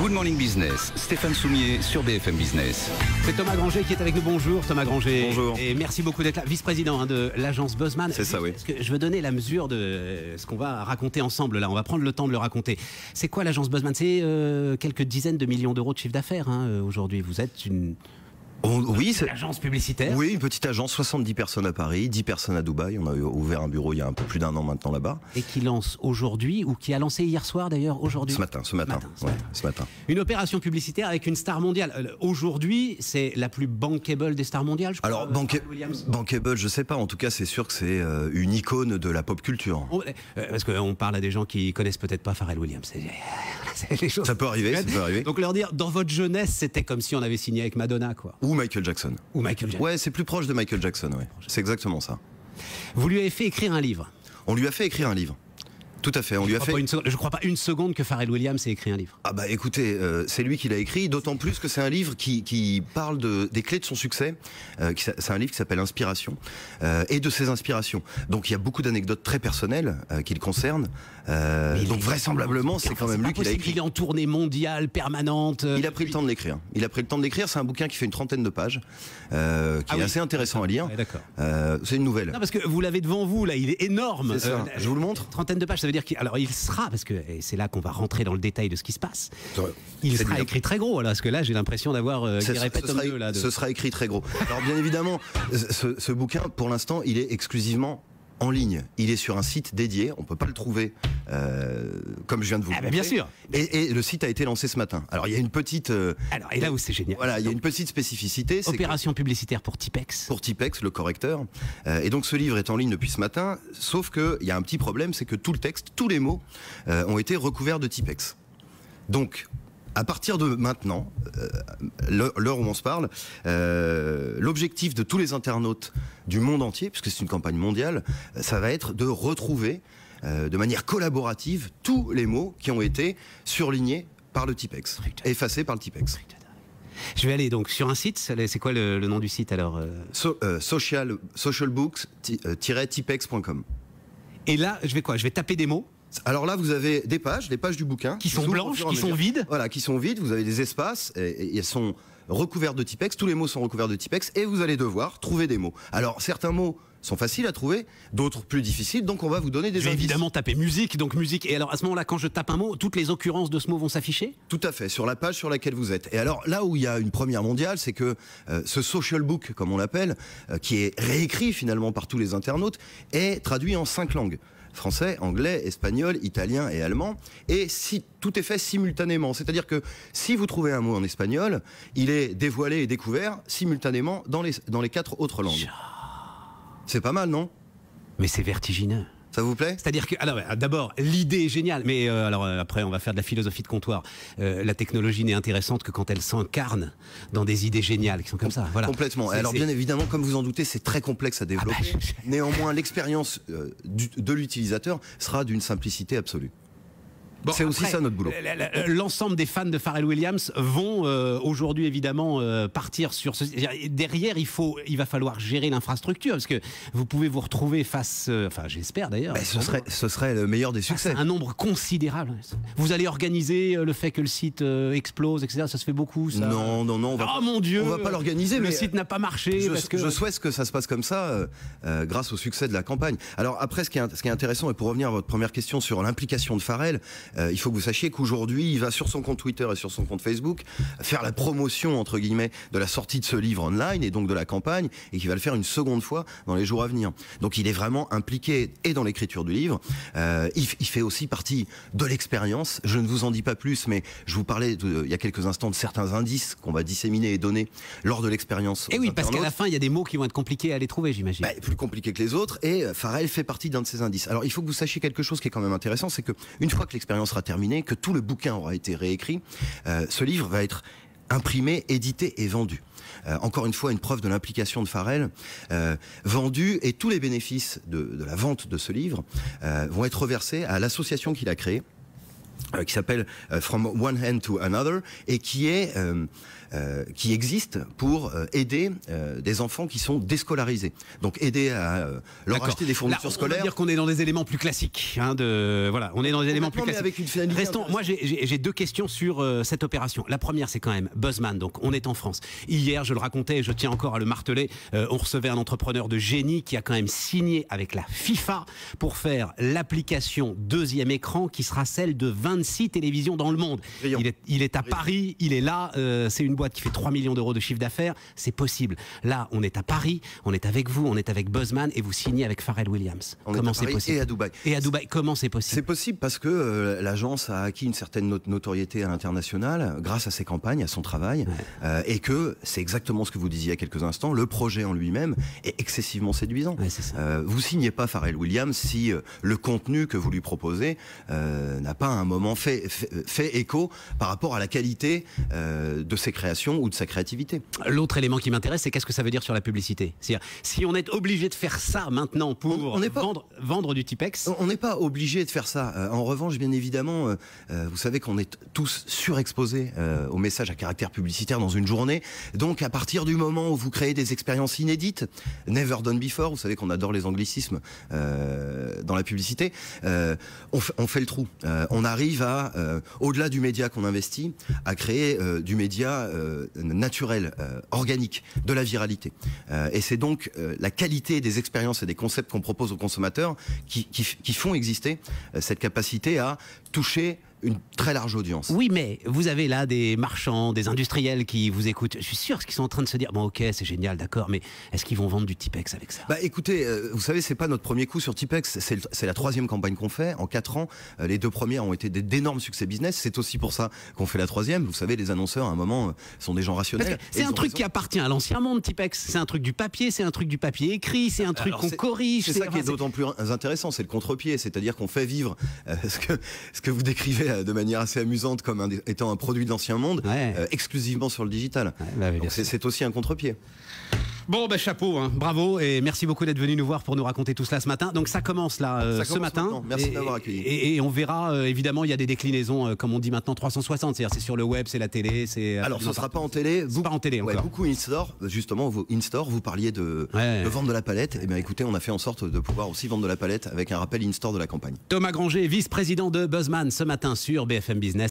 Good Morning Business, Stéphane Soumier sur BFM Business. C'est Thomas Granger qui est avec nous. Bonjour Thomas Granger. Bonjour. Et merci beaucoup d'être là, vice-président de l'agence Buzzman. C'est ça, oui. Parce que je veux donner la mesure de ce qu'on va raconter ensemble là. On va prendre le temps de le raconter. C'est quoi l'agence Buzzman? C'est quelques dizaines de millions d'euros de chiffre d'affaires aujourd'hui. Vous êtes une agence publicitaire. Oui, une petite agence, 70 personnes à Paris, 10 personnes à Dubaï. On a ouvert un bureau il y a un peu plus d'un an maintenant là-bas. Et qui lance aujourd'hui, ou qui a lancé hier soir d'ailleurs, aujourd'hui. Ce matin. Une opération publicitaire avec une star mondiale. Aujourd'hui, c'est la plus bankable des stars mondiales, je crois. Alors, bankable, je sais pas. En tout cas, c'est sûr que c'est une icône de la pop culture. Parce qu'on parle à des gens qui connaissent peut-être pas Pharrell Williams. C'est les choses. Ça peut arriver, ça peut arriver. Donc leur dire, dans votre jeunesse, c'était comme si on avait signé avec Madonna, quoi. Ou Michael Jackson. Ouais, c'est plus proche de Michael Jackson, ouais. C'est exactement ça. Vous lui avez fait écrire un livre. On lui a fait écrire un livre. Tout à fait, on lui a fait... Je crois pas une seconde que Pharrell Williams ait écrit un livre. Ah bah écoutez, c'est lui qui l'a écrit, d'autant plus que c'est un livre qui parle des clés de son succès. C'est un livre qui s'appelle Inspiration, et de ses inspirations. Donc il y a beaucoup d'anecdotes très personnelles qui le concernent. Donc vraisemblablement, c'est quand même lui qui l'a écrit. Il est en tournée mondiale permanente. Il a pris le temps de l'écrire. C'est un bouquin qui fait une trentaine de pages, qui est assez intéressant à lire. C'est une nouvelle. Non, parce que vous l'avez devant vous, là, il est énorme. Je vous le montre. Trentaine de pages, ça veut dire il sera, parce que c'est là qu'on va rentrer dans le détail de ce qui se passe. Il sera écrit très gros, là, parce que là, j'ai l'impression d'avoir ce sera écrit très gros. Alors bien évidemment, ce bouquin, pour l'instant, il est exclusivement en ligne. Il est sur un site dédié, on peut pas le trouver comme je viens de vous le montrer. Bien sûr. Et le site a été lancé ce matin. Alors il y a une petite... et là où c'est génial. Voilà, il y a une petite spécificité. Opération publicitaire pour Tipex. Pour Tipex, le correcteur. Et donc ce livre est en ligne depuis ce matin, sauf qu'il y a un petit problème, c'est que tout le texte, tous les mots ont été recouverts de Tipex. Donc... à partir de maintenant, l'heure où on se parle, l'objectif de tous les internautes du monde entier, puisque c'est une campagne mondiale, ça va être de retrouver de manière collaborative tous les mots qui ont été surlignés par le Tipex, effacés par le Tipex. Je vais aller donc sur un site. C'est quoi le nom du site alors? Socialbooks-tipex.com. Et là, je vais taper des mots. Alors là, vous avez des pages, les pages du bouquin. Qui sont blanches, qui sont vides. Voilà, qui sont vides. Vous avez des espaces et elles sont recouvertes de Tipex. Tous les mots sont recouverts de Tipex et vous allez devoir trouver des mots. Alors, certains mots sont faciles à trouver, d'autres plus difficiles. Donc, on va vous donner des indices. Évidemment, taper musique, donc musique. Et alors, à ce moment-là, quand je tape un mot, toutes les occurrences de ce mot vont s'afficher? Tout à fait, sur la page sur laquelle vous êtes. Et alors, là où il y a une première mondiale, c'est que ce social book, comme on l'appelle, qui est réécrit finalement par tous les internautes, est traduit en 5 langues. Français, anglais, espagnol, italien et allemand. Et tout est fait simultanément. C'est-à-dire que si vous trouvez un mot en espagnol, il est dévoilé et découvert simultanément dans les 4 autres langues. C'est pas mal, non? Mais c'est vertigineux. Ça vous plaît? C'est-à-dire que, alors, d'abord, l'idée est géniale, mais après, on va faire de la philosophie de comptoir. La technologie n'est intéressante que quand elle s'incarne dans des idées géniales qui sont comme ça. Voilà. Complètement. Alors, bien évidemment, comme vous en doutez, c'est très complexe à développer. Néanmoins, l'expérience de l'utilisateur sera d'une simplicité absolue. Bon, c'est aussi ça notre boulot. L'ensemble des fans de Pharrell Williams vont aujourd'hui évidemment partir sur ce... Derrière, il va falloir gérer l'infrastructure parce que vous pouvez vous retrouver face... Enfin, j'espère d'ailleurs. Ce serait le meilleur des succès. Un nombre considérable. Vous allez organiser le fait que le site explose, etc. Ça se fait beaucoup, ça? Non. Mon Dieu, on va pas l'organiser. Le site n'a pas marché. Je souhaite que ça se passe comme ça grâce au succès de la campagne. Alors après, ce qui est intéressant, et pour revenir à votre première question sur l'implication de Pharrell, il faut que vous sachiez qu'aujourd'hui, il va sur son compte Twitter et sur son compte Facebook faire la promotion, entre guillemets, de la sortie de ce livre online et donc de la campagne, et qu'il va le faire une seconde fois dans les jours à venir. Donc il est vraiment impliqué et dans l'écriture du livre. Il fait aussi partie de l'expérience. Je ne vous en dis pas plus, mais je vous parlais il y a quelques instants de certains indices qu'on va disséminer et donner lors de l'expérience. Et oui, parce qu'à la fin, il y a des mots qui vont être compliqués à les trouver, j'imagine. Plus compliqués que les autres, et Pharrell fait partie d'un de ces indices. Alors il faut que vous sachiez quelque chose qui est quand même intéressant, c'est que une fois que l'expérience sera terminée, que tout le bouquin aura été réécrit, ce livre va être imprimé, édité et vendu. Encore une fois, une preuve de l'implication de Pharrell, vendu, et tous les bénéfices de la vente de ce livre vont être reversés à l'association qu'il a créée, qui s'appelle From One Hand to Another et qui existe pour aider des enfants qui sont déscolarisés. Donc aider à leur acheter des fournitures scolaires. On va dire qu'on est dans des éléments plus classiques. Voilà, on est dans des éléments plus classiques. Avec une finalité. Restons. Moi, j'ai deux questions sur cette opération. La première, c'est quand même Buzzman. Donc, on est en France. Hier, je le racontais et je tiens encore à le marteler. On recevait un entrepreneur de génie qui a quand même signé avec la FIFA pour faire l'application deuxième écran qui sera celle de 26 télévisions dans le monde. Il est à Paris, il est là. C'est une boîte qui fait 3 millions d'euros de chiffre d'affaires. C'est possible. Là, on est à Paris, on est avec vous, on est avec Buzzman et vous signez avec Pharrell Williams. Comment c'est possible? Et à Dubaï. Et à Dubaï, comment c'est possible? C'est possible parce que l'agence a acquis une certaine notoriété à l'international grâce à ses campagnes, à son travail, et que c'est exactement ce que vous disiez il y a quelques instants. Le projet en lui-même est excessivement séduisant. Ouais, c'est ça. Vous signez pas Pharrell Williams si le contenu que vous lui proposez n'a pas à un moment fait écho par rapport à la qualité de ses créations ou de sa créativité. L'autre élément qui m'intéresse, c'est qu'est-ce que ça veut dire sur la publicité? C'est-à-dire, si on est obligé de faire ça maintenant pour vendre du Tipex... On n'est pas obligé de faire ça. En revanche, bien évidemment, vous savez qu'on est tous surexposés aux messages à caractère publicitaire dans une journée. Donc, à partir du moment où vous créez des expériences inédites, never done before, vous savez qu'on adore les anglicismes dans la publicité, on fait le trou. On arrive à, au-delà du média qu'on investit, à créer du média naturel, organique, de la viralité. Et c'est donc la qualité des expériences et des concepts qu'on propose aux consommateurs qui font exister cette capacité à toucher une très large audience. Oui, mais vous avez là des marchands, des industriels qui vous écoutent. Je suis sûr qu'ils sont en train de se dire, bon ok, c'est génial, d'accord, mais est-ce qu'ils vont vendre du Tipex avec ça? Bah écoutez, vous savez, c'est pas notre premier coup sur Tipex, c'est la 3e campagne qu'on fait. En 4 ans, les 2 premières ont été d'énormes succès business. C'est aussi pour ça qu'on fait la 3e. Vous savez, les annonceurs, à un moment, sont des gens rationnels. C'est un truc qui appartient à l'ancien monde, Tipex. C'est un truc du papier, c'est un truc du papier écrit, c'est un truc qu'on corrige. C'est ça qui est d'autant plus intéressant, c'est le contre-pied. C'est-à-dire qu'on fait vivre ce que vous décrivez de manière assez amusante comme étant un produit de l'ancien monde, exclusivement sur le digital. Donc c'est aussi un contre-pied. Bon, ben chapeau, hein. Bravo et merci beaucoup d'être venu nous voir pour nous raconter tout cela ce matin. Donc ça commence là ce matin. Maintenant. Merci d'avoir accueilli. Et on verra, évidemment, il y a des déclinaisons, comme on dit maintenant, 360. C'est-à-dire c'est sur le web, c'est la télé. Alors ce ne sera pas en télé. Pas en télé encore. Beaucoup in-store. Justement, in-store, vous parliez de vendre de la palette. Eh bien écoutez, on a fait en sorte de pouvoir aussi vendre de la palette avec un rappel in-store de la campagne. Thomas Granger, vice-président de Buzzman, ce matin sur BFM Business.